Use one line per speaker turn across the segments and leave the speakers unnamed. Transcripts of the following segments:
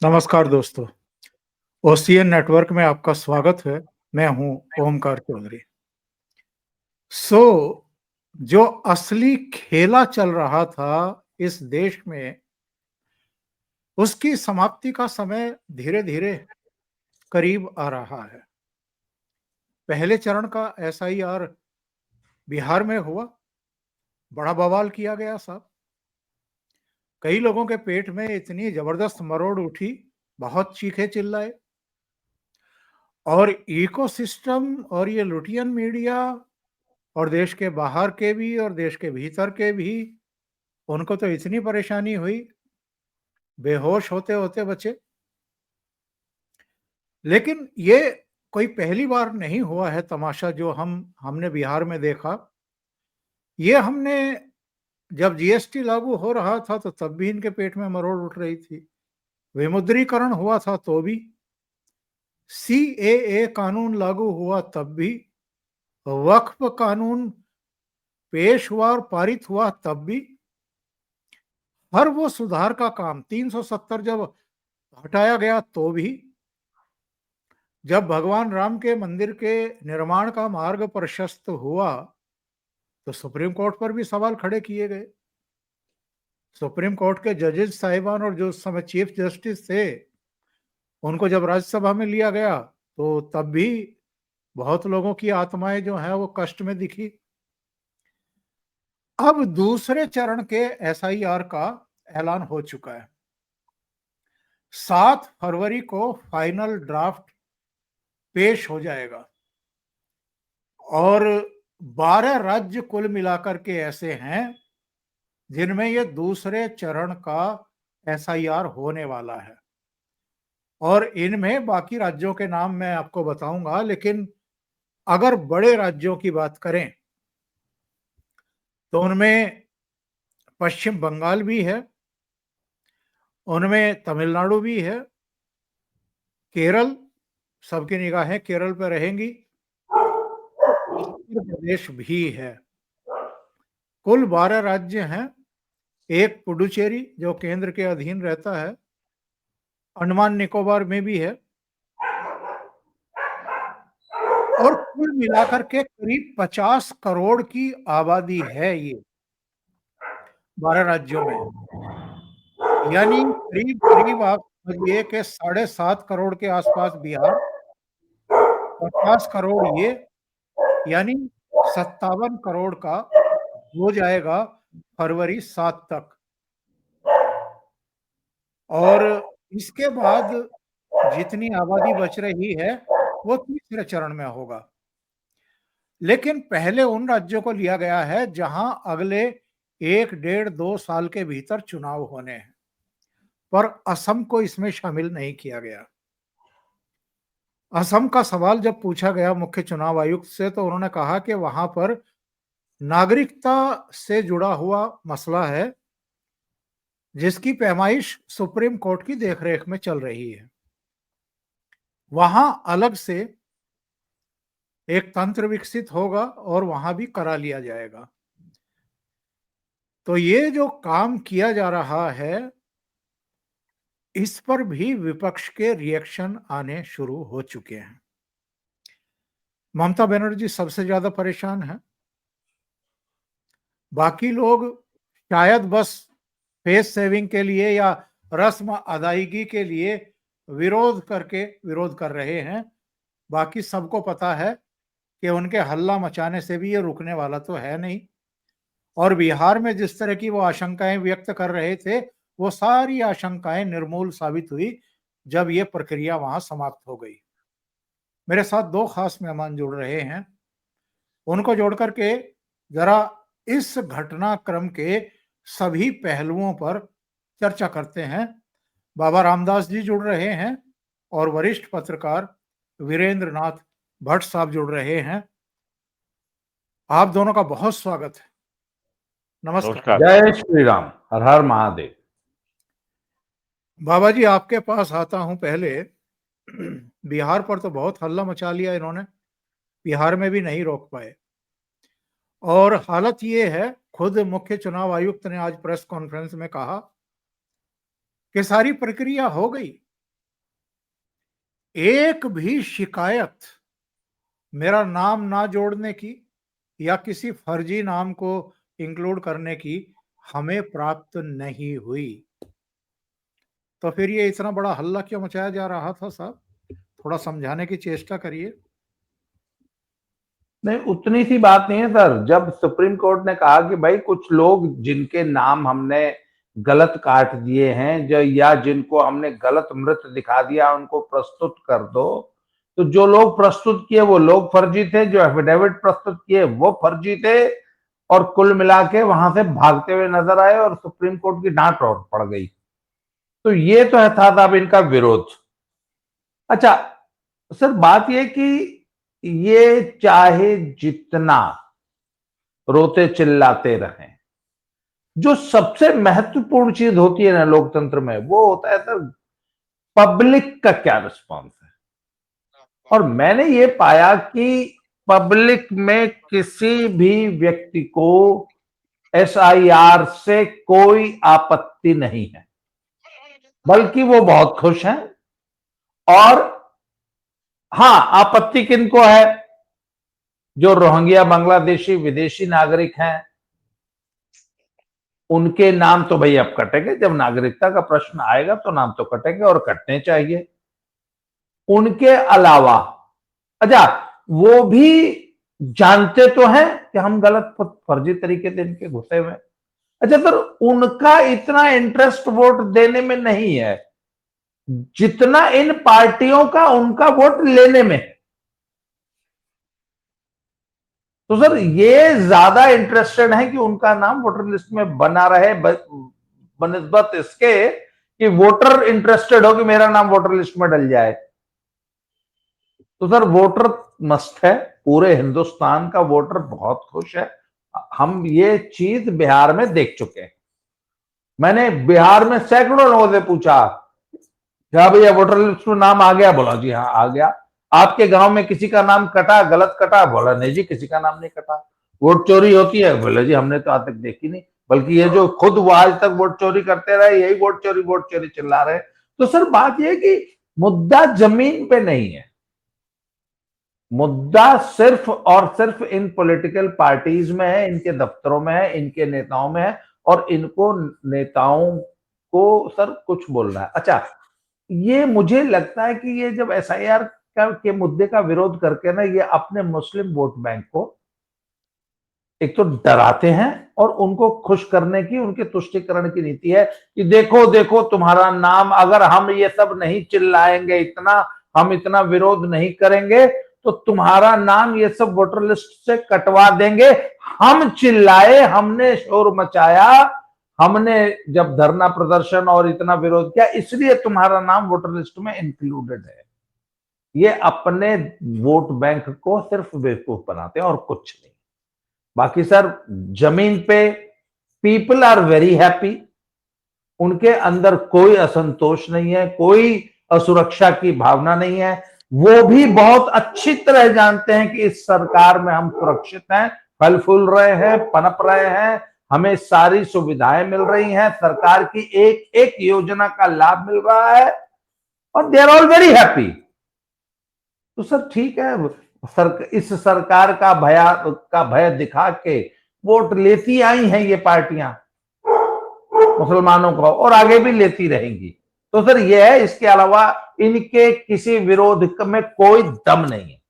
नमस्कार दोस्तों, OCN network में आपका स्वागत है। मैं हूं ओमकार चौधरी। सो जो असली खेला चल रहा था इस देश में, उसकी समाप्ति का समय धीरे-धीरे करीब आ रहा है। पहले चरण का एसआईआर बिहार में हुआ, बड़ा बवाल किया गया साहब। कई लोगों के पेट में इतनी जबरदस्त मरोड़ उठी, बहुत चीखे-चिल्लाए और इकोसिस्टम और ये लुटियन मीडिया और देश के बाहर के भी और देश के भीतर के भी, उनको तो इतनी परेशानी हुई, बेहोश होते-होते बचे। लेकिन ये कोई पहली बार नहीं हुआ है तमाशा जो हमने बिहार में देखा। ये हमने जब जीएसटी लागू हो रहा था तो तब भी इनके पेट में मरोड़ उठ रही थी। विमुद्रीकरण हुआ था तो भी, सीएए कानून लागू हुआ तब भी, वक्फ कानून पेश हुआ और पारित हुआ तब भी, हर वो सुधार का काम 370 जब हटाया गया तो भी, जब भगवान राम के मंदिर के निर्माण का मार्ग प्रशस्त हुआ तो सुप्रीम कोर्ट पर भी सवाल खड़े किए गए। सुप्रीम कोर्ट के जजेस साहिबान और जो उस समय चीफ जस्टिस थे, उनको जब राज्यसभा में लिया गया तो तब भी बहुत लोगों की आत्माएं जो हैं वो कष्ट में दिखी। अब दूसरे चरण के एसआईआर का ऐलान हो चुका है। 7 फरवरी को फाइनल ड्राफ्ट पेश हो जाएगा और 12 राज्य कुल मिलाकर के ऐसे हैं जिनमें ये दूसरे चरण का एसआईआर होने वाला है और इनमें बाकी राज्यों के नाम मैं आपको बताऊंगा। लेकिन अगर बड़े राज्यों की बात करें तो उनमें पश्चिम बंगाल भी है, उनमें तमिलनाडु भी है, केरल, सबकी निगाहें केरल पर रहेंगी, उत्तर प्रदेश भी है। कुल 12 राज्य हैं। एक पुडुचेरी जो केंद्र के अधीन रहता है, अंडमान निकोबार में भी है और कुल मिलाकर के करीब 50 करोड़ की आबादी है ये 12 राज्यों में। यानी करीब-करीब आप समझिए कि 7.5 करोड़ के आसपास बिहार, 50 करोड़ ये, यानी 57 करोड़ का हो जाएगा फरवरी 7 तक। और इसके बाद जितनी आबादी बच रही है वो तीसरे चरण में होगा। लेकिन पहले उन राज्यों को लिया गया है जहां अगले 1 डेढ़ 2 साल के भीतर चुनाव होने हैं, पर असम को इसमें शामिल नहीं किया गया। असम का सवाल जब पूछा गया मुख्य चुनाव आयुक्त से तो उन्होंने कहा कि वहां पर नागरिकता से जुड़ा हुआ मसला है जिसकी पैमाइश सुप्रीम कोर्ट की देखरेख में चल रही है। वहां अलग से एक तंत्र विकसित होगा और वहां भी करा लिया जाएगा। तो ये जो काम किया जा रहा है, इस पर भी विपक्ष के रिएक्शन आने शुरू हो चुके हैं। ममता बनर्जी सबसे ज्यादा परेशान है। बाकी लोग शायद बस फेस सेविंग के लिए या रस्म अदायगी के लिए विरोध कर रहे हैं। बाकी सबको पता है कि उनके हल्ला मचाने से भी ये रुकने वाला तो है नहीं। और बिहार में जिस तरह की वो आशंकाएं व्यक्त कर रहे थे, वो सारी आशंकाएं निर्मूल साबित हुई जब ये प्रक्रिया वहां समाप्त हो गई। मेरे साथ 2 खास मेहमान जुड़ रहे हैं, उनको जोड़ करके जरा इस घटनाक्रम के सभी पहलुओं पर चर्चा करते हैं। बाबा रामदास जी जुड़ रहे हैं और वरिष्ठ पत्रकार वीरेंद्र नाथ भट्ट साहब जुड़ रहे हैं। आप दोनों का बहुत स्वागत है। नमस्कार।
जय श्री राम, हर हर महादेव।
बाबा जी, आपके पास आता हूं पहले। बिहार पर तो बहुत हल्ला मचा लिया इन्होंने, बिहार में भी नहीं रोक पाए और हालत ये है, खुद मुख्य चुनाव आयुक्त ने आज प्रेस कॉन्फ्रेंस में कहा कि सारी प्रक्रिया हो गई, एक भी शिकायत मेरा नाम ना जोड़ने की या किसी फर्जी नाम को इंक्लूड करने की हमें प्राप्त नहीं हुई। तो फिर ये इतना बड़ा हल्ला क्यों मचाया जा रहा था साहब? थोड़ा समझाने की चेष्टा करिए।
नहीं, उतनी सी बात नहीं है सर। जब सुप्रीम कोर्ट ने कहा कि भाई कुछ लोग जिनके नाम हमने गलत काट दिए हैं, जो या जिनको हमने गलत मृत दिखा दिया, उनको प्रस्तुत कर दो, तो जो लोग प्रस्तुत किए वो लोग फर्जी थे, जो एफिडेविट प्रस्तुत किए वो फर्जी थे, और कुल मिला के वहां से भागते हुए नजर आए और सुप्रीम कोर्ट की डांट और पड़ गई। तो ये तो है था अब इनका विरोध। अच्छा सर, बात यह कि ये चाहे जितना रोते चिल्लाते रहें, जो सबसे महत्वपूर्ण चीज होती है ना लोकतंत्र में, वो होता है सर पब्लिक का क्या रिस्पॉन्स है। और मैंने ये पाया कि पब्लिक में किसी भी व्यक्ति को एसआईआर से कोई आपत्ति नहीं है, बल्कि वो बहुत खुश हैं। और हां, आपत्ति किनको है? जो रोहिंग्या बांग्लादेशी विदेशी नागरिक हैं, उनके नाम तो भाई अब कटेंगे। जब नागरिकता का प्रश्न आएगा तो नाम तो कटेंगे और कटने चाहिए। उनके अलावा अच्छा, वो भी जानते तो हैं कि हम गलत फर्जी तरीके से इनके घुसे हुए। अच्छा सर, उनका इतना इंटरेस्ट वोट देने में नहीं है जितना इन पार्टियों का उनका वोट लेने में है। तो सर ये ज्यादा इंटरेस्टेड है कि उनका नाम वोटर लिस्ट में बना रहे, बनिस्बत इसके कि वोटर इंटरेस्टेड हो कि मेरा नाम वोटर लिस्ट में डल जाए। तो सर वोटर मस्त है, पूरे हिंदुस्तान का वोटर बहुत खुश है। हम ये चीज बिहार में देख चुके हैं। मैंने बिहार में सैकड़ों लोगों से पूछा, क्या भैया वोटर लिस्ट में नाम आ गया? बोला जी हाँ आ गया। आपके गांव में किसी का नाम कटा, गलत कटा? बोला नहीं जी, किसी का नाम नहीं कटा। वोट चोरी होती है? बोले जी हमने तो आज तक देखी नहीं, बल्कि ये जो खुद वो आज तक वोट चोरी करते रहे, यही वोट चोरी चिल्ला रहे। तो सर बात यह कि मुद्दा जमीन पे नहीं है, मुद्दा सिर्फ और सिर्फ इन पॉलिटिकल पार्टीज में है, इनके दफ्तरों में है, इनके नेताओं में है, और इनको नेताओं को सर कुछ बोलना है। अच्छा, ये मुझे लगता है कि ये जब एसआईआर के मुद्दे का विरोध करके ना, ये अपने मुस्लिम वोट बैंक को एक तो डराते हैं, और उनको खुश करने की, उनके तुष्टिकरण की नीति है कि देखो देखो तुम्हारा नाम, अगर हम ये सब नहीं चिल्लाएंगे, इतना हम इतना विरोध नहीं करेंगे, तो तुम्हारा नाम ये सब वोटर लिस्ट से कटवा देंगे। हम चिल्लाए, हमने शोर मचाया, हमने जब धरना प्रदर्शन और इतना विरोध किया, इसलिए तुम्हारा नाम वोटर लिस्ट में इंक्लूडेड है। ये अपने वोट बैंक को सिर्फ बेवकूफ बनाते हैं और कुछ नहीं। बाकी सर जमीन पे पीपल आर वेरी हैप्पी, उनके अंदर कोई असंतोष नहीं है, कोई असुरक्षा की भावना नहीं है। वो भी बहुत अच्छी तरह जानते हैं कि इस सरकार में हम सुरक्षित हैं, फल फूल रहे हैं, पनप रहे हैं, हमें सारी सुविधाएं मिल रही हैं, सरकार की एक एक योजना का लाभ मिल रहा है, और they are all very happy. तो सर ठीक है, इस सरकार का भय दिखा के वोट लेती आई हैं ये पार्टियां मुसलमानों को, और आगे भी लेती रहेंगी। तो सर ये है, इसके अलावा इनके किसी विरोध में कोई दम नहीं है।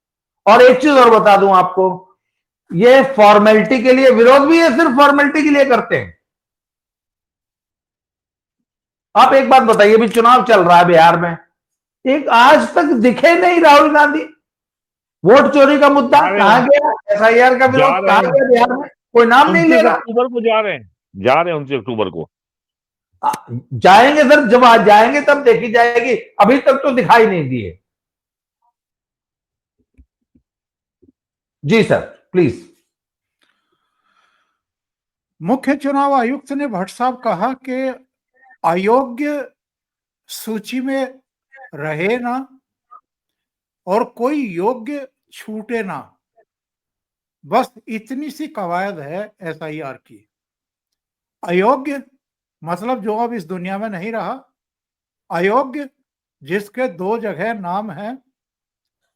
और एक चीज और बता दूं आपको, ये फॉर्मेलिटी के लिए विरोध भी है, सिर्फ फॉर्मेलिटी के लिए करते हैं। आप एक बात बताइए, भी चुनाव चल रहा है बिहार में, एक आज तक दिखे नहीं राहुल गांधी। वोट चोरी का मुद्दा कहां गया? एसआईआर का विरोध कहां गया बिहार में? कोई नाम नहीं ले
29
रहा।
अक्टूबर को जा रहे हैं 29 अक्टूबर को।
जाएंगे सर, जब आज जाएंगे तब देखी जाएगी, अभी तक तो दिखाई नहीं दिए। जी सर प्लीज।
मुख्य चुनाव आयुक्त ने भट्ट साहब कहा कि अयोग्य सूची में रहे ना और कोई योग्य छूटे ना, बस इतनी सी कवायद है एसआईआर की। अयोग्य मतलब जो अब इस दुनिया में नहीं रहा, अयोग्य जिसके 2 जगह नाम हैं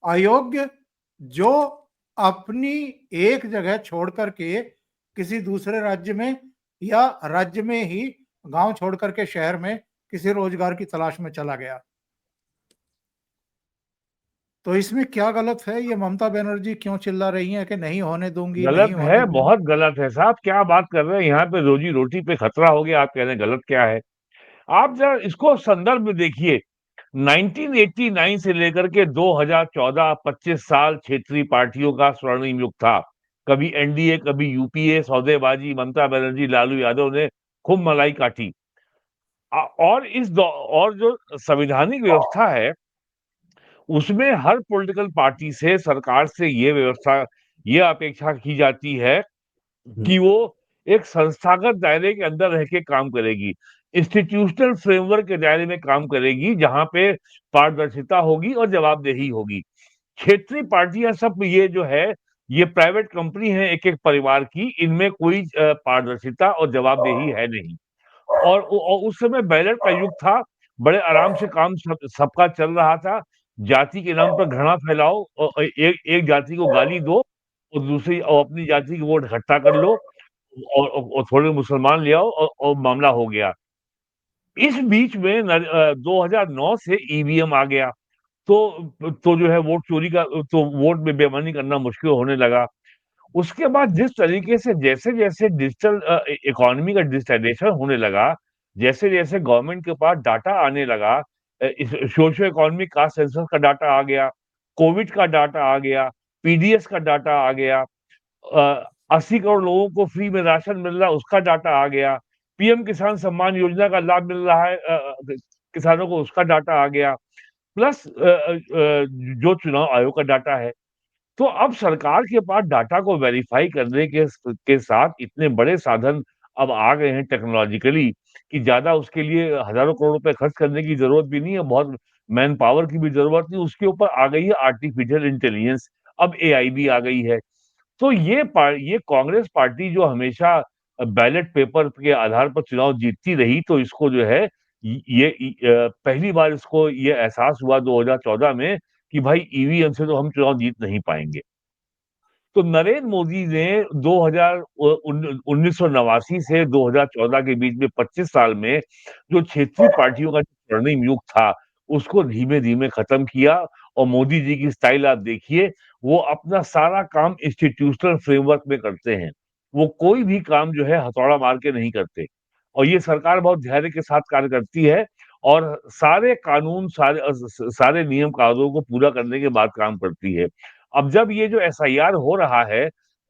अयोग्य, जो अपनी एक जगह छोड़ करके किसी दूसरे राज्य में या राज्य में ही गांव छोड़ करके शहर में किसी रोजगार की तलाश में चला गया। तो इसमें क्या गलत है? ये ममता बनर्जी क्यों चिल्ला रही हैं कि नहीं होने दूंगी, नहीं
गलत
होने
है,
दूंगी?
बहुत गलत है साहब। क्या बात कर रहे हैं? यहाँ पे रोजी रोटी पे खतरा हो गया, आप कह रहे हैं गलत क्या है? आप जरा इसको संदर्भ में देखिए। 1989 से लेकर के 2014 25 साल क्षेत्रीय पार्टियों का स्वर्णिम युग था। कभी एनडीए, कभी यूपीए, सौदेबाजी, ममता बनर्जी, लालू यादव ने खूब मलाई काटी। और जो संवैधानिक व्यवस्था है, उसमें हर पॉलिटिकल पार्टी से, सरकार से ये अपेक्षा की जाती है कि वो एक संस्थागत दायरे के अंदर रह के काम करेगी, इंस्टीट्यूशनल फ्रेमवर्क के दायरे में काम करेगी, जहां पे पारदर्शिता होगी और जवाबदेही होगी। क्षेत्रीय पार्टियां सब ये जो है, ये प्राइवेट कंपनी है एक एक परिवार की, इनमें कोई पारदर्शिता और जवाबदेही है नहीं। और उस समय बैलेट का युग था, बड़े आराम से काम सबका चल रहा था। जाति के नाम पर घृणा फैलाओ और एक जाति को गाली दो और दूसरी और अपनी जाति की वोट इकट्ठा कर लो और थोड़े मुसलमान ले आओ और मामला हो गया। इस बीच में 2009 से ईवीएम आ गया, तो जो है वोट चोरी का, तो वोट में बेईमानी करना मुश्किल होने लगा। उसके बाद जिस तरीके से जैसे-जैसे डिजिटल इकोनॉमी का डिजिटाइजेशन होने लगा, जैसे-जैसे गवर्नमेंट के पास डाटा आने लगा, इस सोशियो इकोनॉमिक कास्ट सेंसस का डाटा आ गया, कोविड का डाटा आ गया, पीडीएस का डाटा आ गया, 80 करोड़ लोगों को फ्री में राशन मिल रहा है, उसका डाटा आ गया, पीएम किसान सम्मान योजना का लाभ मिल रहा है किसानों को, उसका डाटा आ गया, प्लस जो चुनाव आयोग का डाटा है। तो अब सरकार के पास डाटा को वेरीफाई करने के साथ इतने बड़े साधन अब आ गए हैं टेक्नोलॉजिकली, कि ज्यादा उसके लिए हजारों करोड़ रुपए खर्च करने की जरूरत भी नहीं है, बहुत मैन पावर की भी जरूरत नहीं। उसके ऊपर आ गई है आर्टिफिशियल इंटेलिजेंस, अब एआई भी आ गई है। तो ये कांग्रेस पार्टी जो हमेशा बैलेट पेपर के आधार पर चुनाव जीतती रही, तो इसको जो है पहली बार इसको ये एहसास हुआ 2014 में कि भाई ईवीएम से तो हम चुनाव जीत नहीं पाएंगे। तो नरेंद्र मोदी ने 1989 से 2014 के बीच में 25 साल में जो क्षेत्रीय पार्टियों का जो स्वर्णिम युग था, उसको धीमे-धीमे खत्म किया। और मोदी जी की स्टाइल आप देखिए, वो अपना सारा काम इंस्टीट्यूशनल फ्रेमवर्क में करते हैं। वो कोई भी काम जो है हथौड़ा मार के नहीं करते। और ये सरकार बहुत धैर्य के साथ कार्य करती है और सारे कानून, सारे नियम कायदों को पूरा करने के बाद काम करती है। अब जब ये जो एसआईआर हो रहा है,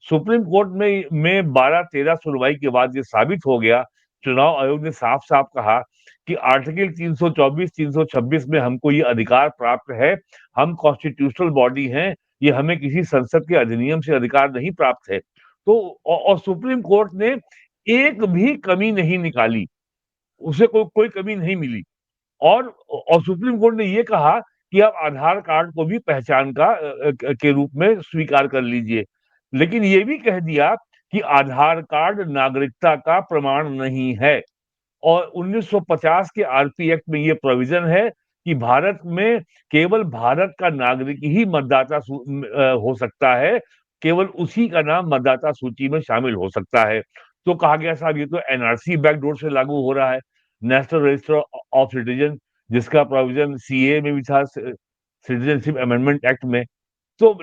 सुप्रीम कोर्ट में 12-13 सुनवाई के बाद ये साबित हो गया, चुनाव आयोग ने साफ-साफ कहा कि आर्टिकल 324, 326 में हमको ये अधिकार प्राप्त है, हम कॉन्स्टिट्यूशनल बॉडी हैं, ये हमें किसी संसद के अधिनियम से अधिकार नहीं प्राप्त है। तो और सुप्रीम कोर्ट ने एक भी कमी नहीं निकाली, उसे कोई कमी नहीं मिली। और सुप्रीम कोर्ट ने ये कहा कि आप आधार कार्ड को भी पहचान के रूप में स्वीकार कर लीजिए। लेकिन ये भी कह दिया कि आधार कार्ड नागरिकता का प्रमाण नहीं है। और 1950 के आरपी एक्ट में ये प्रोविजन है कि भारत में केवल भारत का नागरिक ही हो सकता है, केवल उसी का नाम मतदाता सूची में शामिल हो सकता है। तो कहा गया साहब ये तो एनआरसी बैकडोर से लागू हो रहा है, नेशनल रजिस्टर ऑफ सिटीजन, जिसका प्रोविजन सीए में भी था, सिटीजनशिप अमेंडमेंट एक्ट में। तो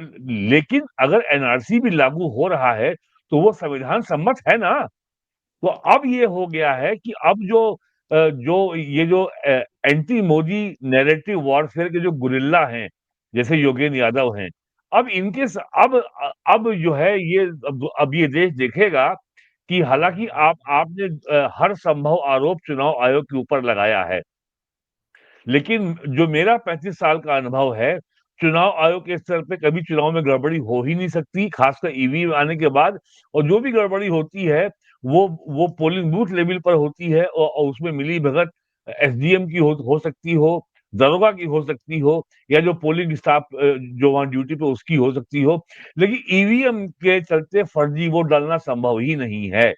लेकिन अगर एनआरसी भी लागू हो रहा है, तो वो संविधान सम्मत है ना। तो अब ये हो गया है कि अब जो एंटी मोदी नैरेटिव वॉरफेयर के जो गुरिल्ला हैं, जैसे योगेंद्र यादव हैं, अब इनके स अब जो है ये अब ये देश देखेगा कि हालाँकि आपने हर संभव आरोप चुनाव आयोग के ऊपर लगाया है। लेकिन जो मेरा 35 साल का अनुभव है, चुनाव आयोग के स्तर पे कभी चुनाव में गड़बड़ी हो ही नहीं सकती, खासकर ईवीएम आने के बाद। और जो भी गड़बड़ी होती है, वो पोलिंग बूथ लेवल पर होती है और उसमें मिली-भगत एसडीएम की हो सकती हो, दरोगा की हो सकती हो, या जो पोलिंग स्टाफ जो वहाँ ड्यूटी पे उसकी हो सकती हो। लेकिन ईवीएम के चलते फर्जी वोट डालना संभव ही नहीं है।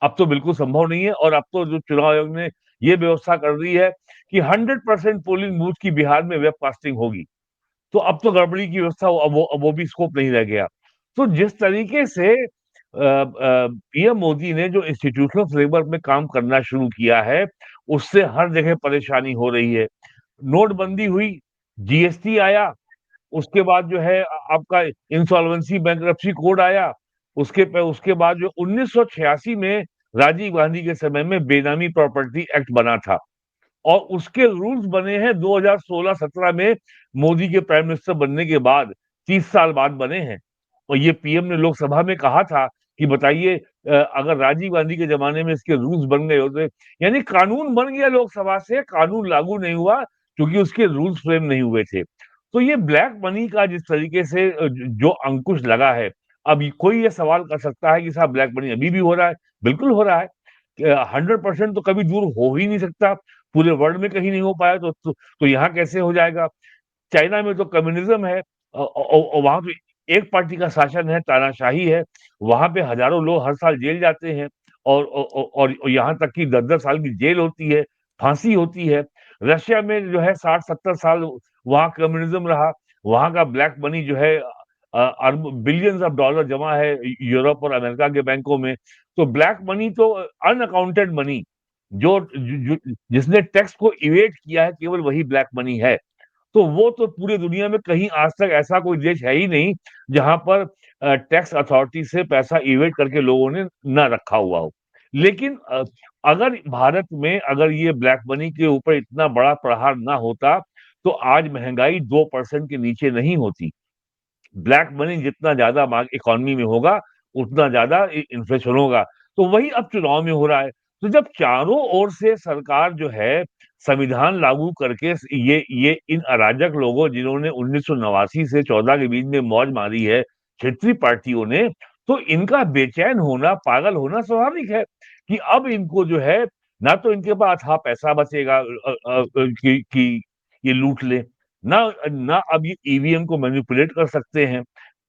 अब तो बिल्कुल संभव नहीं है। और अब तो जो चुनाव आयोग ने ये व्यवस्था कर दी है कि 100% पोलिंग बूथ की बिहार में वेबकास्टिंग होगी। तो अब तो गड़बड़ी की व्यवस्था अब वो भी स्कोप नहीं रह गया। तो जिस तरीके से पीएम मोदी ने जो इंस्टीट्यूशनल फ्रेमवर्क में काम करना शुरू किया है, उससे हर जगह परेशानी हो रही है। नोटबंदी हुई, जीएसटी आया, उसके बाद जो है आपका इंसॉल्वेंसी बैंकरप्सी कोड आया, उसके बाद जो 1986 में राजीव गांधी के समय में बेनामी प्रॉपर्टी एक्ट बना था और उसके रूल्स बने हैं 2016-17 में मोदी के प्राइम मिनिस्टर बनने के बाद, 30 साल बाद बने हैं। और ये पीएम ने लोकसभा में कहा था कि बताइए अगर राजीव गांधी के जमाने में इसके रूल्स बन गए होते, यानी कानून बन गया लोकसभा से, कानून लागू नहीं हुआ क्योंकि उसके रूल्स फ्रेम नहीं हुए थे। तो ये ब्लैक मनी का जिस तरीके से जो अंकुश लगा है, अब कोई ये सवाल कर सकता है कि साहब ब्लैक मनी अभी भी हो रहा है, बिल्कुल हो रहा है। 100% तो कभी दूर हो ही नहीं सकता, पूरे वर्ल्ड में कहीं नहीं हो पाया तो यहाँ कैसे हो जाएगा? चाइना में तो कम्युनिज्म है वहां तो एक पार्टी का शासन है, तानाशाही है, वहां पे हजारों लोग हर साल जेल जाते हैं और यहाँ तक कि 10-10 साल की जेल होती है, फांसी होती है। रशिया में जो है 60-70 साल वहां कम्युनिज्म रहा, वहां का ब्लैक मनी जो है अरब बिलियंस ऑफ डॉलर जमा है यूरोप और अमेरिका के बैंकों में। तो ब्लैक मनी तो अनअकाउंटेड मनी जिसने टैक्स को इवेट किया है, केवल वही ब्लैक मनी है। तो वो तो पूरे दुनिया में कहीं आज तक ऐसा कोई देश है ही नहीं जहां पर टैक्स अथॉरिटी से पैसा इवेट करके लोगों ने ना रखा हुआ हो। लेकिन अगर भारत में अगर ये ब्लैक मनी के ऊपर इतना बड़ा प्रहार ना होता तो आज महंगाई 2% के नीचे नहीं होती। ब्लैक मनी जितना ज्यादा मांग इकोनॉमी में होगा उतना ज्यादा इन्फ्लेशन होगा। तो वही अब चुनाव में हो रहा है। तो जब चारों ओर से सरकार जो है संविधान लागू करके ये इन अराजक लोगों जिन्होंने 1989 से 14 के बीच में मौज मारी है क्षेत्रीय पार्टियों ने, तो इनका बेचैन होना, पागल होना स्वाभाविक है कि अब इनको जो है ना तो इनके पास अथाह पैसा बचेगा कि ये लूट ले, ना ना अब ये ईवीएम को मैनिपुलेट कर सकते हैं,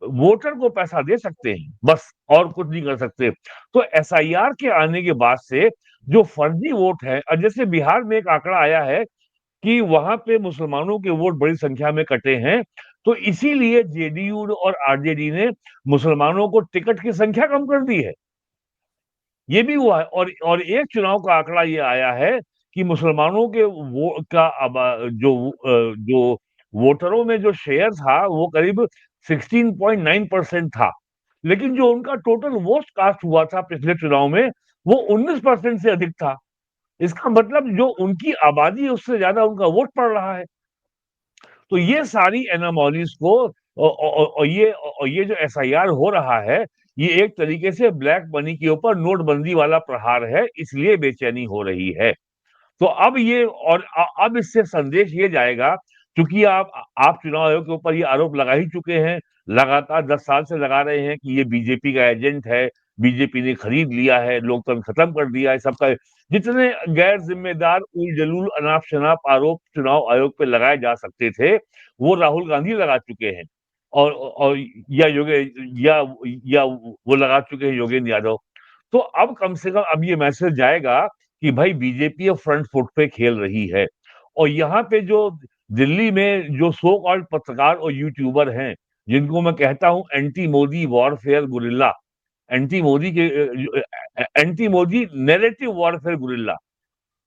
वोटर को पैसा दे सकते हैं, बस और कुछ नहीं कर सकते। तो एसआईआर के आने के बाद से जो फर्जी वोट है, जैसे बिहार में एक आंकड़ा आया है कि वहां पे मुसलमानों के वोट बड़ी संख्या में कटे हैं, तो इसीलिए जेडीयू और आरजेडी ने मुसलमानों को टिकट की संख्या कम कर दी है। ये भी हुआ है और एक चुनाव का आंकड़ा ये आया है कि मुसलमानों के जो वोटरों में जो शेयर था वो करीब 16.9% था, लेकिन जो उनका टोटल वोट कास्ट हुआ था पिछले चुनाव में वो 19% से अधिक था। इसका मतलब जो उनकी आबादी है उससे ज्यादा उनका वोट पड़ रहा है। तो ये सारी एनामोलीज को और ये जो एसआईआर हो रहा है, ये एक तरीके से ब्लैक मनी के ऊपर नोटबंदी वाला प्रहार है, इसलिए बेचैनी हो रही है। तो अब ये और अब इससे संदेश ये जाएगा, क्योंकि आप चुनाव आयोग के ऊपर ये आरोप लगा ही चुके हैं, लगातार 10 साल से लगा रहे हैं कि ये बीजेपी का एजेंट है, बीजेपी ने खरीद लिया है, लोकतंत्र खत्म कर दिया है, सबका जितने गैर जिम्मेदार उल-जलूल, अनाप-शनाप आरोप चुनाव आयोग पे लगाए जा सकते थे, वो राहुल गांधी लगा चुके हैं और या योगे या वो लगा चुके हैं योगेंद्र यादव। तो अब कम से कम अब ये मैसेज जाएगा कि भाई बीजेपी अब फ्रंट फुट पे खेल रही है और यहाँ पे जो दिल्ली में जो सो कॉल्ड पत्रकार और यूट्यूबर हैं, जिनको मैं कहता हूँ anti Modi warfare guerrilla, anti Modi के anti Modi narrative warfare guerrilla,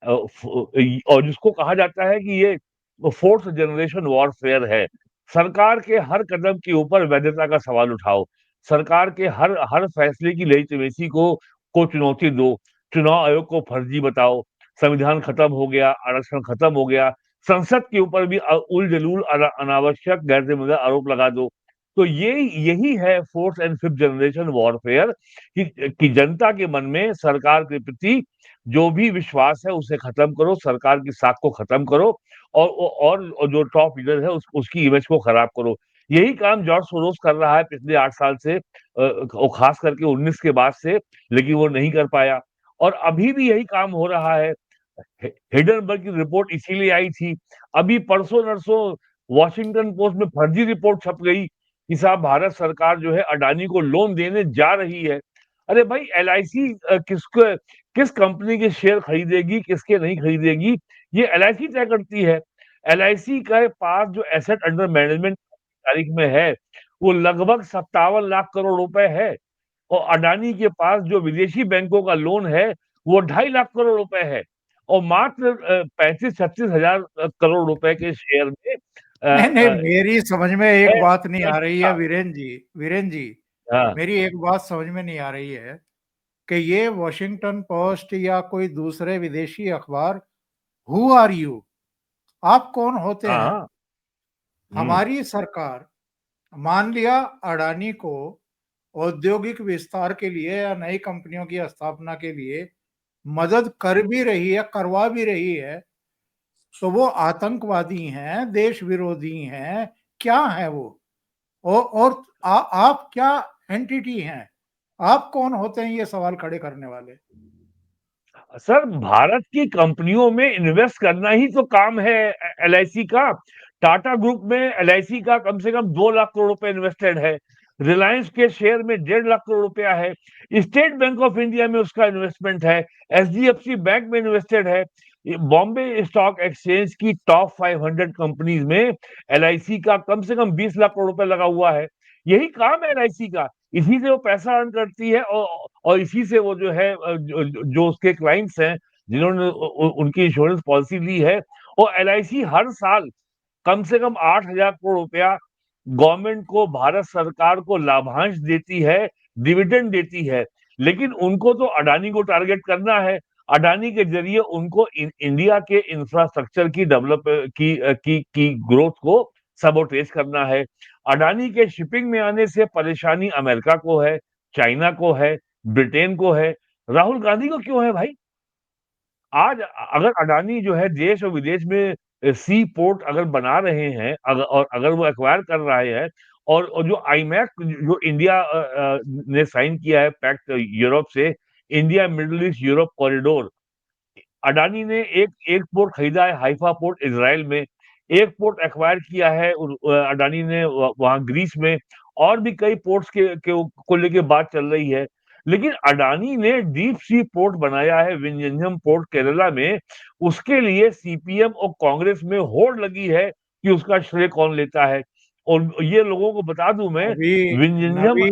और जिसको कहा जाता है कि ये फोर्थ जनरेशन वॉरफेयर है। सरकार के हर कदम के ऊपर वैधता का सवाल उठाओ, सरकार के हर हर फैसले की लेजिटिमेसी को चुनौती दो, चुनाव आयोग को फर्जी बताओ, संविधान खत्म हो गया, आरक्षण खत्म हो गया, संसद के ऊपर भी उल जलूल अनावश्यक गैर जिम्मेदार आरोप लगा दो। तो यही है fourth and fifth generation warfare कि जनता के मन में सरकार के प्रति जो भी विश्वास है उसे खत्म करो, सरकार की साख को खत्म करो और जो टॉप लीडर है उसकी इमेज को खराब करो। यही काम जॉर्ज सोरोस कर रहा है पिछले 8 साल से और खास करके 19 के बाद से, लेकिन वो नहीं कर पाया और अभी भी यही काम हो रहा है। हिडनबर्ग की रिपोर्ट इसीलिए आई थी। अभी परसों-नरसों वॉशिंगटन पोस्ट में फर्जी रिपोर्ट छप गई कि साहब भारत सरकार जो है अडानी को लोन देने जा रही है। अरे भाई एलआईसी किस कंपनी के शेयर खरीदेगी, किसके नहीं खरीदेगी, ये एलआईसी तय करती है। एलआईसी के पास जो एसेट अंडर मैनेजमेंट तारीख में है, वो लगभग 57 लाख करोड़ रुपए है और अडानी के पास जो विदेशी बैंकों का लोन है, वो 2.5 लाख करोड़ रुपए है और मात्र 35-36 हजार करोड़ रुपए के शेयर में
नहीं नहीं, मेरी समझ में एक बात नहीं आ रही है वीरेन जी,
हाँ।
मेरी एक बात समझ में नहीं आ रही है कि ये वॉशिंगटन पोस्ट या कोई दूसरे विदेशी अखबार, हु आर यू, आप कौन होते हैं?
हाँ।
हमारी सरकार मान लिया अडानी को औद्योगिक विस्तार के लिए या नई कंपनियों की स्थापना के लिए मदद कर भी रही है, करवा भी रही है, तो वो आतंकवादी हैं, देश विरोधी हैं, क्या है वो? और आप क्या एंटिटी हैं? आप कौन होते हैं ये सवाल खड़े करने वाले?
सर, भारत की कंपनियों में इन्वेस्ट करना ही तो काम है एलआईसी का। टाटा ग्रुप में एलआईसी का कम से कम 2 लाख करोड़ रुपए इन्वेस्टेड है। रिलायंस के शेयर में 1.5 लाख करोड़ रुपया है। स्टेट बैंक ऑफ इंडिया में उसका इन्वेस्टमेंट है। एचडीएफसी बैंक में इन्वेस्टेड है। बॉम्बे स्टॉक एक्सचेंज की टॉप 500 कंपनीज में एलआईसी का कम से कम 20 लाख करोड़ रुपए लगा हुआ है। यही काम है एलआईसी का। इसी से वो पैसा अर्न करती है और इसी से वो जो है जो उसके क्लाइंट्स हैं जिन्होंने उनकी इंश्योरेंस पॉलिसी ली है। और एलआईसी हर साल कम से कम 8,000 करोड़ रुपया गवर्नमेंट को, भारत सरकार को लाभांश देती है, डिविडेंड देती है। लेकिन उनको तो अडानी को टारगेट करना है। अडानी के जरिए उनको इंडिया के इंफ्रास्ट्रक्चर की डेवलप की ग्रोथ को सबोटेज करना है। अडानी के शिपिंग में आने से परेशानी अमेरिका को है, चाइना को है, ब्रिटेन को है, राहुल गांधी को क्यों है भाई? आज अगर अडानी जो है देश और विदेश में सी पोर्ट अगर बना रहे हैं, और अगर वो एक्वायर कर रहे हैं, और जो आईमैक जो इंडिया ने साइन किया है पैक्ट यूरोप से, India middle east Europe corridor, Adani ने एक पोर्ट खरीदा है हाइफा पोर्ट इजराइल में, एक पोर्ट एक्वायर किया है अडानी ने वहां ग्रीस में, और भी कई पोर्ट्स को लेके बात चल रही है। लेकिन अडानी ने डीप सी पोर्ट बनाया है विंझनम पोर्ट केरला में। उसके लिए सीपीएम और कांग्रेस में होड़ लगी है कि उसका श्रेय कौन लेता है। और ये लोगों को बता दूं मैं,
नवी
विंझनम
नवी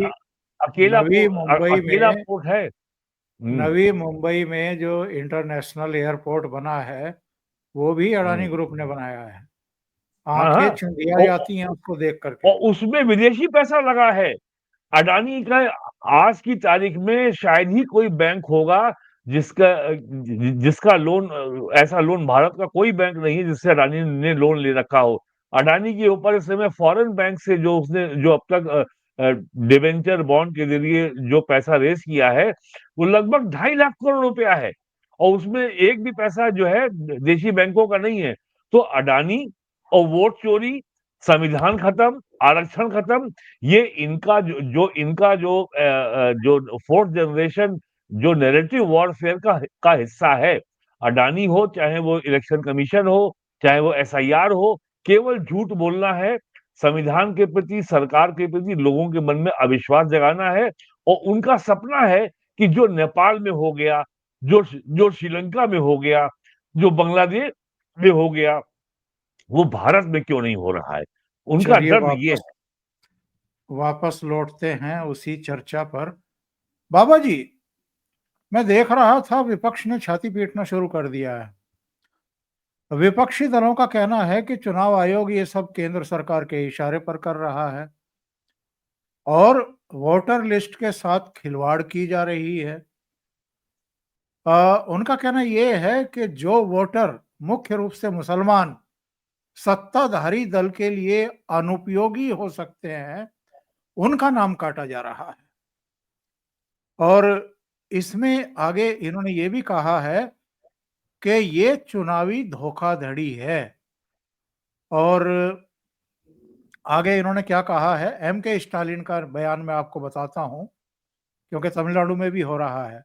नवी मुंबई
अकेला
में
पोर्ट है।
नवी मुंबई में जो इंटरनेशनल एयरपोर्ट बना है, वो भी अडानी
हम्म।
ग्रुप ने बनाया है।
हाँ,
आंखें
हाँ।
चुंधिया जाती हैं उसको देख करके।
और उसमें विदेशी पैसा लगा है। अडानी का आज की तारीख में शायद ही कोई बैंक होगा जिसका जिसका लोन, ऐसा लोन भारत का कोई बैंक नहीं है जिससे अडानी ने लोन ले रखा हो। अडानी के ऊपर इस समय फॉरेन बैंक से जो अब तक डिवेंचर बॉन्ड के जरिए जो पैसा रेज किया है, वो लगभग 2.5 लाख करोड़ रुपया है और उसमें एक भी पैसा जो है देशी बैंकों का नहीं है। तो अडानी और वोट चोरी, संविधान खत्म, आरक्षण खत्म, ये इनका जो फोर्थ जनरेशन जो नैरेटिव वॉरफेयर का हिस्सा है। अडानी हो, चाहे वो इलेक्शन कमीशन हो, चाहे वो एसआईआर हो, केवल झूठ बोलना है, संविधान के प्रति, सरकार के प्रति लोगों के मन में अविश्वास जगाना है। और उनका सपना है कि जो नेपाल में हो गया, जो श्रीलंका में हो गया, जो बांग्लादेश में हो गया, वो भारत में क्यों नहीं हो रहा है? उनका
चलिए
दर्द ये है।
वापस लौटते हैं उसी चर्चा पर। बाबा जी, मैं देख रहा था विपक्ष ने छाती पीटना शुरू कर दिया है। विपक्षी दलों का कहना है कि चुनाव आयोग ये सब केंद्र सरकार के इशारे पर कर रहा है और वोटर लिस्ट के साथ खिलवाड़ की जा रही है। उनका कहना यह है कि जो वोटर मुख्य रूप से मुसलमान सत्ताधारी दल के लिए अनुपयोगी हो सकते हैं, उनका नाम काटा जा रहा है। और इसमें आगे इन्होंने ये भी कहा है कि ये चुनावी धोखाधड़ी है। और आगे इन्होंने क्या कहा है, एम.के. स्टालिन का बयान मैं आपको बताता हूं, क्योंकि तमिलनाडु में भी हो रहा है।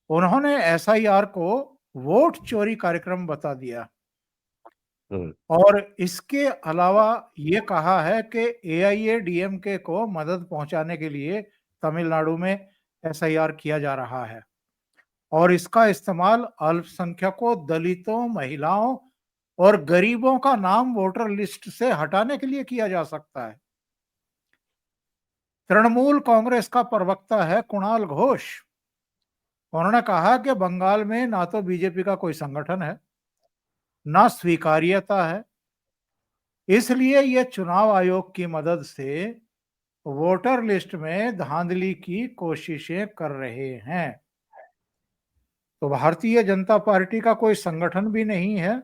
उन्होंने एसआईआर को वोट चोरी कार्यक्रम बता दिया और इसके अलावा ये कहा है कि एआईएडीएमके को मदद पहुंचाने के लिए तमिलनाडु में एसआईआर किया जा रहा है। और इसका इस्तेमाल अल्पसंख्यकों, दलितों, महिलाओं और गरीबों का नाम वोटर लिस्ट से हटाने के लिए किया जा सकता है। तृणमूल कांग्रेस का प्रवक्ता है कुणाल घोष। उन्होंने कहा कि बंगाल में ना तो बीजेपी का कोई संगठन है, ना स्वीकार्यता है, इसलिए ये चुनाव आयोग की मदद से वोटर लिस्ट में धांधली की कोशिशें कर रहे हैं। तो भारतीय जनता पार्टी का कोई संगठन भी नहीं है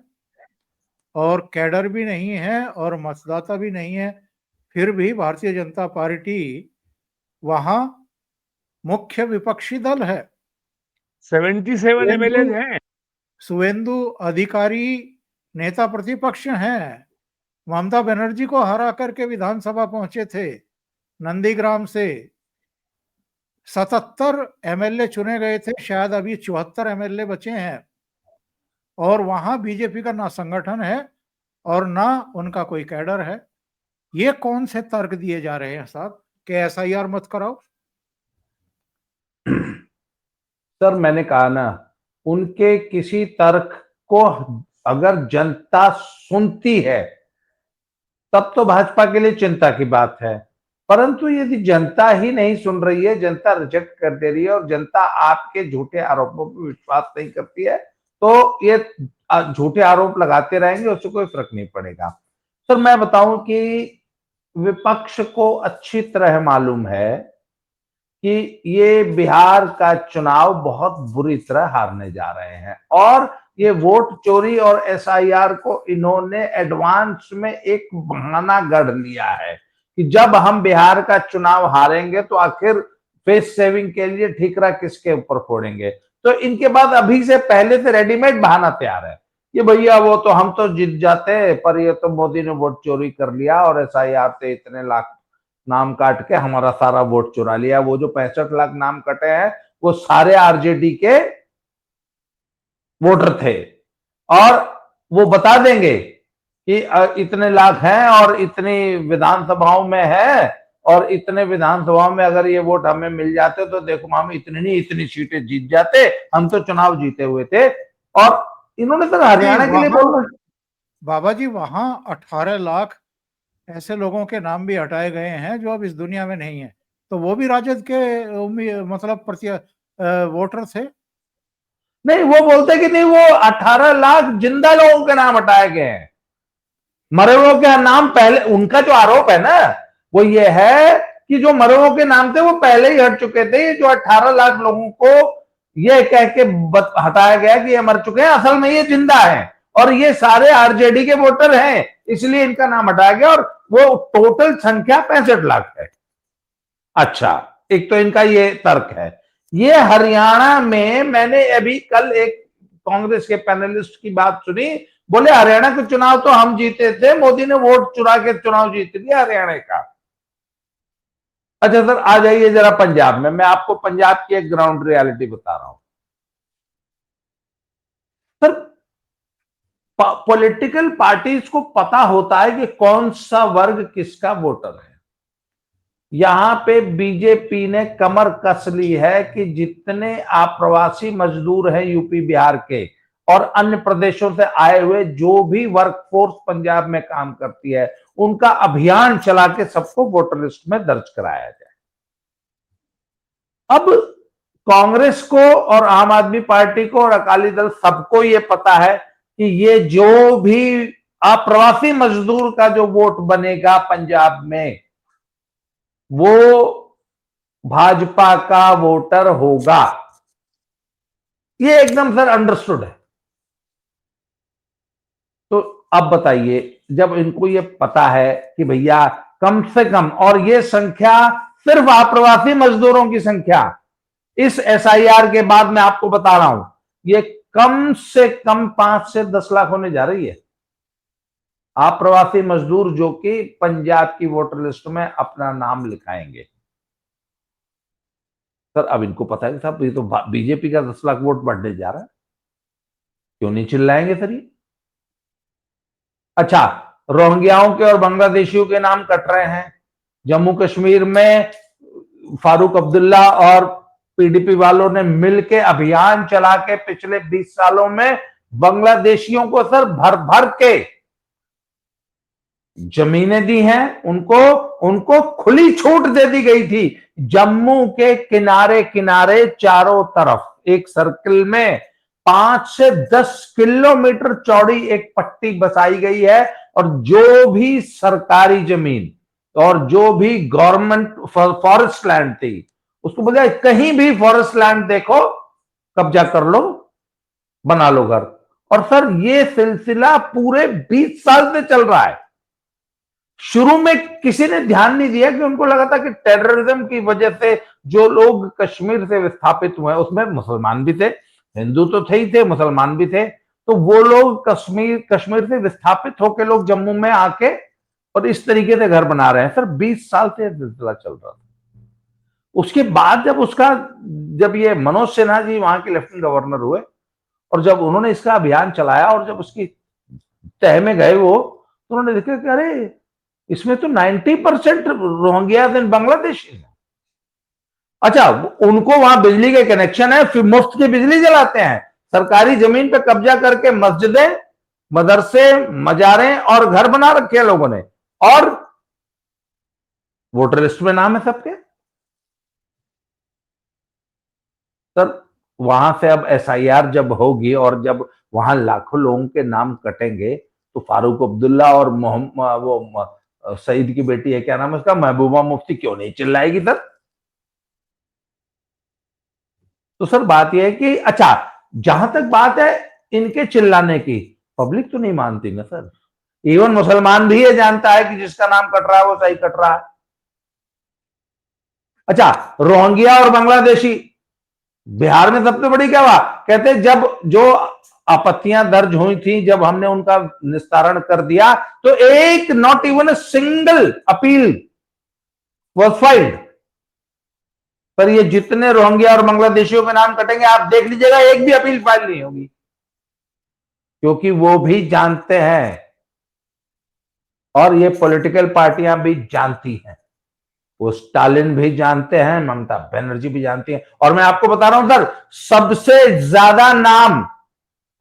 और कैडर भी नहीं है और मतदाता भी नहीं है, फिर भी भारतीय जनता पार्टी वहां मुख्य विपक्षी दल है।
77 एमएलए हैं।
शुवेंदु अधिकारी नेता प्रतिपक्ष हैं। ममता बनर्जी को हरा करके विधानसभा पहुंचे थे। नंदीग्राम से 77 एमएलए चुने गए थे, शायद अभी 74 एमएलए बचे हैं। और वहां बीजेपी का ना संगठन है और ना उनका कोई कैडर है। ये कौन से तर्क दिए जा रहे हैं साहब कि एसआईआर मत कराओ?
सर मैंने कहा ना, उनके किसी तर्क को अगर जनता सुनती है तब तो भाजपा के लिए चिंता की बात है, परंतु यदि जनता ही नहीं सुन रही है, जनता रिजेक्ट कर दे रही है और जनता आपके झूठे आरोपों पर विश्वास नहीं करती है, तो ये झूठे आरोप लगाते रहेंगे, उससे कोई फर्क नहीं पड़ेगा। सर मैं बताऊं कि विपक्ष को अच्छी तरह मालूम है कि ये बिहार का चुनाव बहुत बुरी तरह हारने जा रहे हैं और ये वोट चोरी और एसआईआर को इन्होंने एडवांस में एक बहाना गढ़ लिया है कि जब हम बिहार का चुनाव हारेंगे तो आखिर फेस सेविंग के लिए ठीकरा किसके ऊपर फोड़ेंगे। तो इनके बाद अभी से पहले से रेडीमेड बहाना तैयार है कि भैया वो तो हम तो जीत जाते, पर ये तो मोदी ने वोट चोरी कर लिया और एसआईआर से इतने लाख नाम काट के हमारा सारा वोट चुरा लिया। वो जो 65 लाख नाम कटे हैं वो सारे आरजेडी के वोटर थे और वो बता देंगे कि इतने लाख हैं और इतनी विधानसभाओं में है और इतने विधानसभाओं में अगर ये वोट हमें मिल जाते तो देखो हम इतनी नहीं इतनी सीटें जीत जाते, हम तो चुनाव जीते हुए थे। और इन्होंने तो हरियाणा के लिए बोला
बाबा जी, वहां 18 लाख ऐसे लोगों के नाम भी हटाए गए हैं जो अब इस दुनिया में नहीं है, तो वो भी राजद के मतलब वोटर थे।
नहीं, वो बोलते कि नहीं, वो 18 लाख जिंदा लोगों के नाम हटाए गए हैं, मरे हुए के नाम पहले। उनका जो आरोप है ना वो ये है कि जो मरे हुए के नाम थे वो पहले ही हट चुके थे। जो 18 लाख लोगों को ये कह के हटाया गया कि ये मर चुके हैं, असल में ये जिंदा हैं और ये सारे आरजेडी के वोटर हैं, इसलिए इनका नाम हटाया गया और वो टोटल संख्या 65 लाख है। अच्छा, एक तो इनका ये तर्क है। ये हरियाणा में मैंने अभी कल एक कांग्रेस के पैनलिस्ट की बात सुनी, बोले हरियाणा का चुनाव तो हम जीते थे, मोदी ने वोट चुरा के चुनाव जीत लिया हरियाणा का। अच्छा सर, आ जाइए जरा पंजाब में, मैं आपको पंजाब की एक ग्राउंड रियलिटी बता रहा हूं। सर पॉलिटिकल पार्टीज को पता होता है कि कौन सा वर्ग किसका वोटर है। यहां पे बीजेपी ने कमर कस ली है कि जितने अप्रवासी मजदूर हैं यूपी बिहार के और अन्य प्रदेशों से आए हुए जो भी वर्कफोर्स पंजाब में काम करती है, उनका अभियान चला के सबको वोटर लिस्ट में दर्ज कराया जाए। अब कांग्रेस को और आम आदमी पार्टी को और अकाली दल सबको ये पता है कि ये जो भी अप्रवासी मजदूर का जो वोट बनेगा पंजाब में वो भाजपा का वोटर होगा। ये एकदम सर अंडरस्टूड है। तो अब बताइए, जब इनको ये पता है कि भैया कम से कम, और ये संख्या सिर्फ अप्रवासी मजदूरों की संख्या इस एसआईआर के बाद मैं आपको बता रहा हूं, ये कम से कम 5 से 10 लाख होने जा रही है। अप्रवासी मजदूर जो कि पंजाब की वोटर लिस्ट में अपना नाम लिखाएंगे। सर अब इनको पता है कि साहब ये तो बीजेपी का 10 लाख वोट बढ़ने जा रहा है, क्यों नहीं चिल्लाएंगे सर ये? अच्छा, रोहिंग्याओं के और बांग्लादेशियों के नाम कट रहे हैं। जम्मू कश्मीर में फारूक अब्दुल्ला और पीडीपी वालों ने मिलके अभियान चला के पिछले 20 सालों में बांग्लादेशियों को सर भर भर के जमीनें दी हैं, उनको खुली छूट दे दी गई थी। जम्मू के किनारे किनारे चारों तरफ एक सर्कल में 5 से 10 किलोमीटर चौड़ी एक पट्टी बसाई गई है, और जो भी सरकारी जमीन और जो भी गवर्नमेंट फॉरेस्ट लैंड थी, उसको बोला कहीं भी फॉरेस्ट लैंड देखो कब्जा कर लो, बना लो घर। और सर ये सिलसिला पूरे 20 साल से चल रहा है। शुरू में किसी ने ध्यान नहीं दिया कि उनको लगा था कि टेररिज्म की वजह से जो लोग कश्मीर से विस्थापित हुए, उसमें मुसलमान भी थे, हिंदू तो थे ही थे, मुसलमान भी थे, तो वो लोग कश्मीर से विस्थापित होकर लोग जम्मू में आके और इस तरीके से घर बना रहे हैं। सर 20 साल से सिलसिला चल रहा था। उसके बाद जब ये मनोज सिन्हा जी वहां के लेफ्टिनेंट गवर्नर हुए और जब उन्होंने इसका अभियान चलाया और जब उसकी तह में गए वो, तो उन्होंने देखा कि अरे इसमें तो 90% रोहिंग्या इन बांग्लादेशी है। अच्छा, उनको वहां बिजली के कनेक्शन है, फिर मुफ्त की बिजली जलाते हैं, सरकारी जमीन पे कब्जा करके मस्जिदें, मदरसे, मजारें और घर बना रखे हैं लोगों ने, और वोटर लिस्ट में नाम है सबके। सर वहां से अब एसआईआर जब होगी और जब वहां लाखों लोगों के नाम कटेंगे, तो फारूक अब्दुल्ला और सईद की बेटी है, क्या नाम है उसका, महबूबा मुफ्ती, क्यों नहीं चिल्लाएगी सर? तो सर बात यह है कि अच्छा, जहां तक बात है इनके चिल्लाने की, पब्लिक तो नहीं मानती ना सर। इवन मुसलमान भी ये जानता है कि जिसका नाम कट रहा है वो सही कट रहा है। अच्छा, रोहिंग्या और बांग्लादेशी, बिहार में सबसे बड़ी क्या हुआ, कहते जब जो आपत्तियां दर्ज हुई थी, जब हमने उनका निस्तारण कर दिया, तो एक not even a single appeal was filed. पर ये जितने रोहिंग्या और बांग्लादेशियों के नाम कटेंगे, आप देख लीजिएगा, एक भी अपील फाइल नहीं होगी, क्योंकि वो भी जानते हैं और ये पॉलिटिकल पार्टियां भी जानती हैं, वो स्टालिन भी जानते हैं, ममता बनर्जी भी जानती हैं। और मैं आपको बता रहा हूं सर, सबसे ज्यादा नाम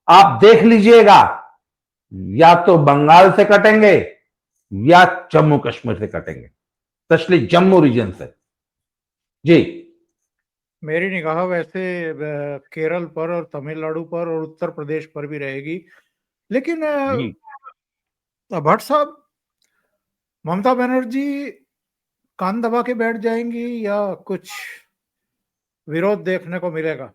आप देख लीजिएगा, या तो बंगाल से कटेंगे या जम्मू कश्मीर से कटेंगे, स्पेशली जम्मू रीजन से। जी,
मेरी निगाह वैसे केरल पर और तमिलनाडु पर और उत्तर प्रदेश पर भी रहेगी, लेकिन
जी।
भट्ट साहब, ममता बनर्जी कान दबा के बैठ जाएंगी या कुछ विरोध देखने को मिलेगा?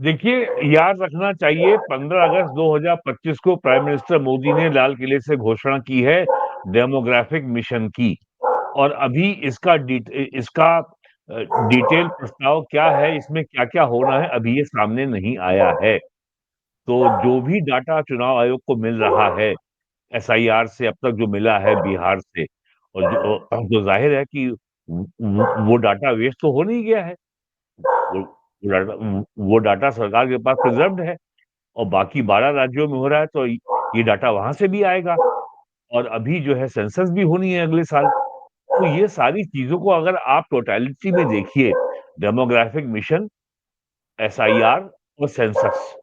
देखिए, याद रखना चाहिए 15 अगस्त 2025 को प्राइम मिनिस्टर मोदी ने लाल किले से घोषणा की है डेमोग्राफिक मिशन की, और अभी इसका डिटेल प्रस्ताव क्या है, इसमें क्या-क्या होना है, अभी ये सामने नहीं आया है। तो जो भी डाटा चुनाव आयोग को मिल रहा है, एसआईआर से अब तक जो मिला है बिहार से, और जो ज़ाहिर है कि वो डाटा वेस्ट तो हो नहीं गया है। वो वो डाटा सरकार के पास प्रिजर्व्ड है, और बाकी 12 राज्यों में हो रहा है, तो ये डाटा वहां से भी आएगा। और अभी जो है सेंसस भी होनी है अगले साल। तो ये सारी चीजों को अगर आप टोटलिटी में देखिए, डेमोग्राफिक मिशन, एसआईआर और सेंसस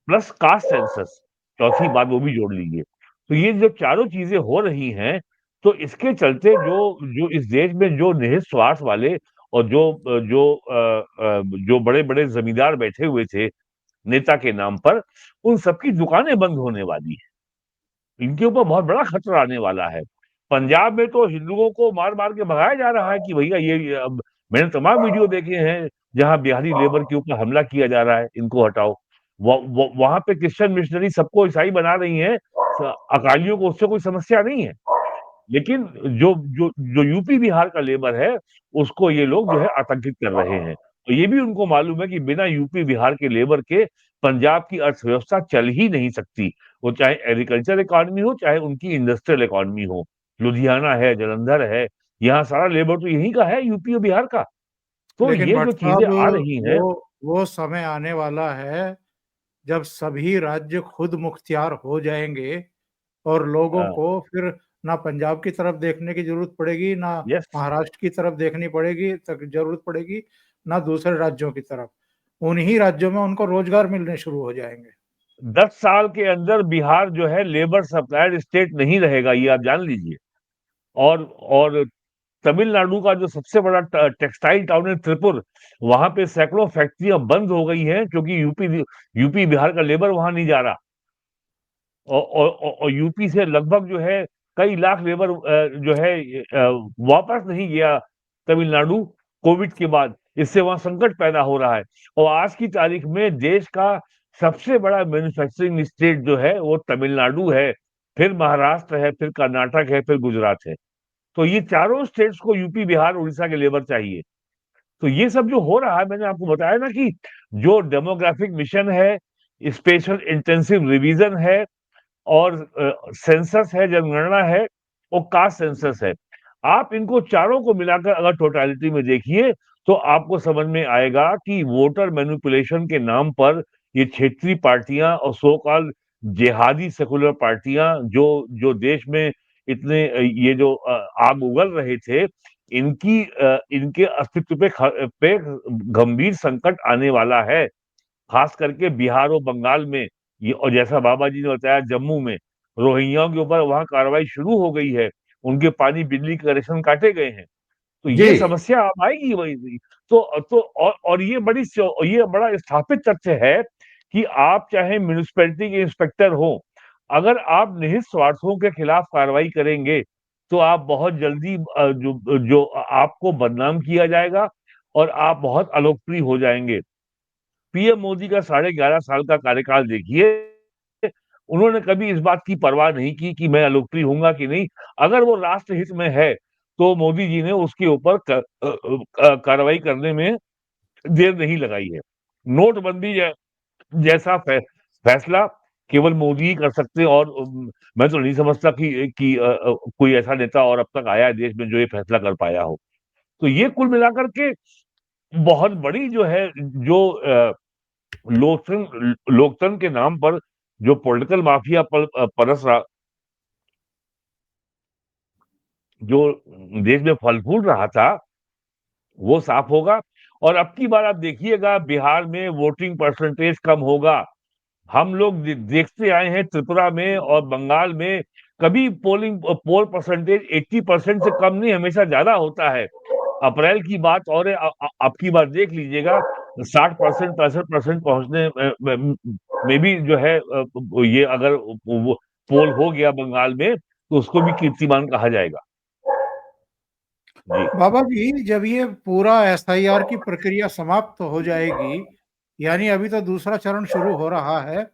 प्लस कास्ट सेंसस, चौथी बात वो भी जोड़ लीजिए, तो ये जो चारों चीजें हो रही हैं, तो इसके चलते जो जो इस देश में जो निहित स्वार्थ वाले और जो बड़े बड़े जमींदार बैठे हुए थे नेता के नाम पर, उन सबकी दुकानें बंद होने वाली है। इनके ऊपर बहुत बड़ा खतरा आने वाला है। पंजाब में तो हिंदुओं को मार मार के भगाया जा रहा है कि भैया ये अब, मैंने तमाम वीडियो देखे हैं जहां बिहारी लेबर के ऊपर हमला किया जा रहा है, इनको हटाओ। वहां पे क्रिश्चियन मिशनरी सबको ईसाई बना रही हैं, अकालियों को उससे कोई समस्या नहीं है, लेकिन जो जो जो यूपी बिहार का लेबर है, उसको ये लोग जो है आतंकित कर रहे हैं। तो ये भी उनको मालूम है कि बिना यूपी बिहार के लेबर के पंजाब की अर्थव्यवस्था चल ही नहीं सकती, वो चाहे एग्रीकल्चर इकॉनमी हो, चाहे उनकी इंडस्ट्रियल इकॉनमी हो। लुधियाना है, जालंधर है, यहाँ सारा लेबर तो यहीं का है, यूपी और बिहार का। तो
लेकिन
ये
भट्ट
जो चीजें
साहब,
आ रही हैं,
वो समय आने वाला है जब सभी राज्य खुद मुख्तियार हो जाएंगे और लोगों
हाँ,
को फिर ना पंजाब की तरफ देखने की जरूरत पड़ेगी, ना
यस।
महाराष्ट्र की तरफ देखनी पड़ेगी तक जरूरत पड़ेगी, ना दूसरे राज्यों की तरफ। उन्हीं राज्यों में उनको रोजगार मिलने शुरू हो जाएंगे।
10 साल के अंदर बिहार जो है लेबर सप्लाइड स्टेट नहीं रहेगा, ये आप जान लीजिए। और तमिलनाडु का जो सबसे बड़ा टेक्सटाइल टाउन है त्रिपुर, वहां पे सैकड़ों फैक्ट्रियां बंद हो गई हैं क्योंकि यूपी बिहार का लेबर वहां नहीं जा रहा। और यूपी से लगभग जो है कई लाख लेबर जो है वापस नहीं गया तमिलनाडु कोविड के बाद। इससे वहां संकट पैदा हो रहा है। और आज की तारीख में देश का सबसे बड़ा मैन्युफैक्चरिंग स्टेट जो है वो तमिलनाडु है, फिर महाराष्ट्र है, फिर कर्नाटक है, फिर गुजरात है। तो ये चारों स्टेट्स को यूपी बिहार उड़ीसा के लेबर चाहिए। तो ये सब जो हो रहा है, मैंने आपको बताया ना कि जो डेमोग्राफिक मिशन है, स्पेशल इंटेंसिव रिवीजन है, और सेंसस है, जनगणना है, और कास्ट सेंसस है। आप इनको चारों को मिलाकर अगर टोटलिटी में देखिए तो आपको समझ में आएगा कि वोटर मैनिपुलेशन के नाम पर ये क्षेत्रीय पार्टियां और सो कॉल्ड जिहादी सेकुलर पार्टियां जो जो देश में इतने ये जो आग उगल रहे थे, इनके अस्तित्व पे गंभीर संकट आने वाला है। खास करके बिहार और बंगाल में ये, और जैसा बाबा जी ने बताया जम्मू में रोहिंग्याओं के ऊपर वहां कार्रवाई शुरू हो गई है, उनके पानी बिजली के कनेक्शन काटे गए हैं। तो
जी
ये समस्या अब आएगी वही। तो और ये बड़ा स्थापित तथ्य है कि आप चाहे म्यूनिसिपैलिटी के इंस्पेक्टर हो, अगर आप निहित स्वार्थों के खिलाफ कार्रवाई करेंगे तो आप बहुत जल्दी जो आपको बदनाम किया जाएगा और आप बहुत अलोकप्रिय हो जाएंगे। पीएम मोदी का 11.5 साल का कार्यकाल देखिए, उन्होंने कभी इस बात की परवाह नहीं की कि मैं अलोकप्रिय होऊंगा कि नहीं। अगर वो राष्ट्र हित में है तो मोदी जी ने उसके ऊपर कार्रवाई करने में देर नहीं लगाई है। नोटबंदी जैसा फैसला केवल मोदी ही कर सकते हैं, और मैं तो नहीं समझता कि कोई ऐसा नेता और अब तक आया है देश में जो ये फैसला कर पाया हो। तो ये कुल मिलाकर के बहुत बड़ी जो है जो लोकतंत्र के नाम पर जो पॉलिटिकल माफिया परस रहा, जो देश में फल फूल रहा था, वो साफ होगा। और अब की बार आप देखिएगा बिहार में वोटिंग परसेंटेज कम होगा। हम लोग देखते आए हैं त्रिपुरा में और बंगाल में, कभी पोल परसेंटेज 80% से कम नहीं, हमेशा ज्यादा होता है। अप्रैल की बात और है, अब की बार देख लीजिएगा 60%, 65% पहुंचने में भी जो है ये अगर पोल हो गया बंगाल में तो उसको भी कीर्तिमान कहा जाएगा। जी
बाबा जी, जब ये पूरा एसआईआर की प्रक्रिया समाप्त हो जाएगी, यानी अभी तो दूसरा चरण शुरू हो रहा है,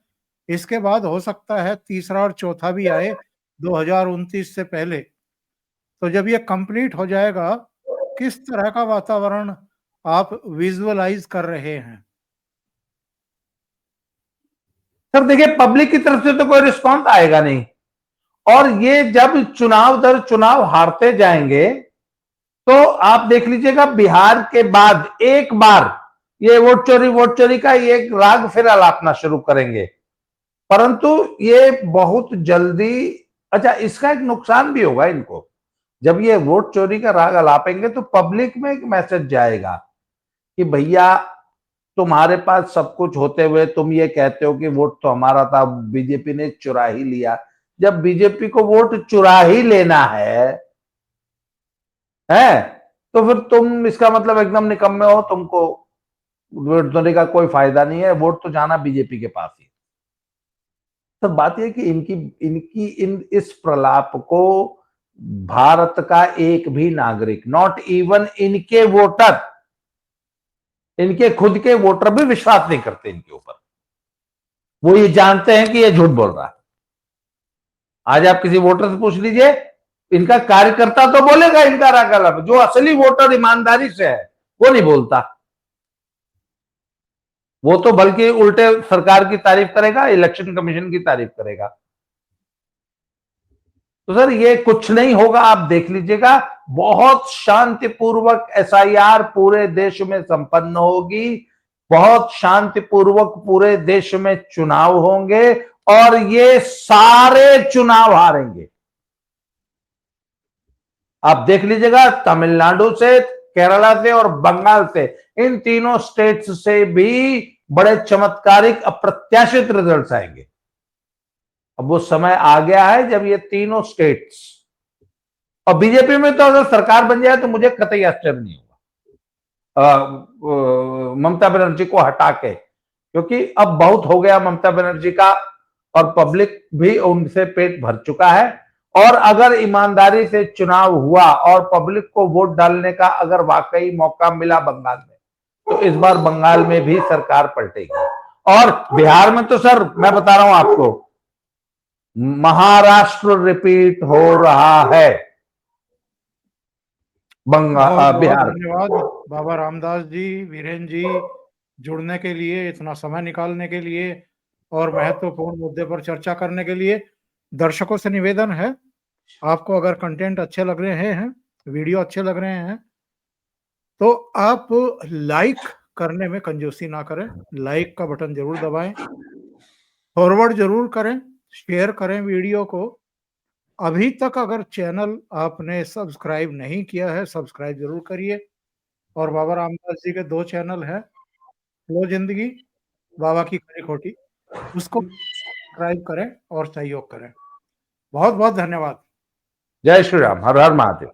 इसके बाद हो सकता है तीसरा और चौथा भी आए 2029 से पहले। तो जब ये कंप्लीट हो जाएगा, किस तरह का वातावरण आप विजुअलाइज कर रहे हैं?
सर देखिए, पब्लिक की तरफ से तो कोई रिस्पॉन्स आएगा नहीं, और ये जब चुनाव दर चुनाव हारते जाएंगे तो आप देख लीजिएगा बिहार के बाद एक बार ये वोट चोरी का एक राग फिर अलापना शुरू करेंगे। परंतु ये बहुत जल्दी, अच्छा इसका एक नुकसान भी होगा इनको। जब ये वोट चोरी का राग अलापेंगे तो पब्लिक में एक मैसेज जाएगा कि भैया तुम्हारे पास सब कुछ होते हुए तुम ये कहते हो कि वोट तो हमारा था, बीजेपी ने चुरा ही लिया। जब बीजेपी को वोट चुरा ही लेना है तो फिर तुम इसका मतलब एकदम निकम्मे हो, तुमको वोट देने का कोई फायदा नहीं है, वोट तो जाना बीजेपी के पास ही। तो बात यह कि इस प्रलाप को भारत का एक भी नागरिक, नॉट इवन इनके वोटर, इनके खुद के वोटर भी विश्वास नहीं करते इनके ऊपर। वो ये जानते हैं कि ये झूठ बोल रहा है। आज आप किसी वोटर से पूछ लीजिए, इनका कार्यकर्ता तो बोलेगा इनका राग अलाप, जो असली वोटर ईमानदारी से है वो नहीं बोलता। वो तो बल्कि उल्टे सरकार की तारीफ करेगा, इलेक्शन कमीशन की तारीफ करेगा। तो सर ये कुछ नहीं होगा, आप देख लीजिएगा, बहुत शांतिपूर्वक एसआईआर पूरे देश में संपन्न होगी, बहुत शांतिपूर्वक पूरे देश में चुनाव होंगे और ये सारे चुनाव हारेंगे। आप देख लीजिएगा, तमिलनाडु से, केरला से और बंगाल से, इन तीनों स्टेट्स से भी बड़े चमत्कारिक अप्रत्याशित रिजल्ट्स आएंगे। अब वो समय आ गया है जब ये तीनों स्टेट्स, और बीजेपी में तो अगर सरकार बन जाए तो मुझे कतई आश्चर्य नहीं होगा ममता बनर्जी को हटा के, क्योंकि अब बहुत हो गया ममता बनर्जी का, और पब्लिक भी उनसे पेट भर चुका है। और अगर ईमानदारी से चुनाव हुआ और पब्लिक को वोट डालने का अगर वाकई मौका मिला बंगाल में, तो इस बार बंगाल में भी सरकार पलटेगी। और बिहार में तो सर मैं बता रहा हूं आपको, महाराष्ट्र रिपीट हो रहा है बिहार।
धन्यवाद बाबा रामदास जी, वीरेन जी, जुड़ने के लिए, इतना समय निकालने के लिए और महत्वपूर्ण मुद्दे पर चर्चा करने के लिए। दर्शकों से निवेदन है, आपको अगर कंटेंट अच्छे लग रहे हैं, वीडियो अच्छे लग रहे हैं, तो आप लाइक करने में कंजूसी ना करें, लाइक का बटन जरूर दबाएं, फॉरवर्ड जरूर करें, शेयर करें वीडियो को। अभी तक अगर चैनल आपने सब्सक्राइब नहीं किया है, सब्सक्राइब जरूर करिए। और बाबा रामदास जी के 2 चैनल हैं, लो जिंदगी, बाबा की खरी खोटी, उसको सब्सक्राइब करें और सहयोग करें। बहुत बहुत धन्यवाद।
जय श्री राम, हर हर महादेव।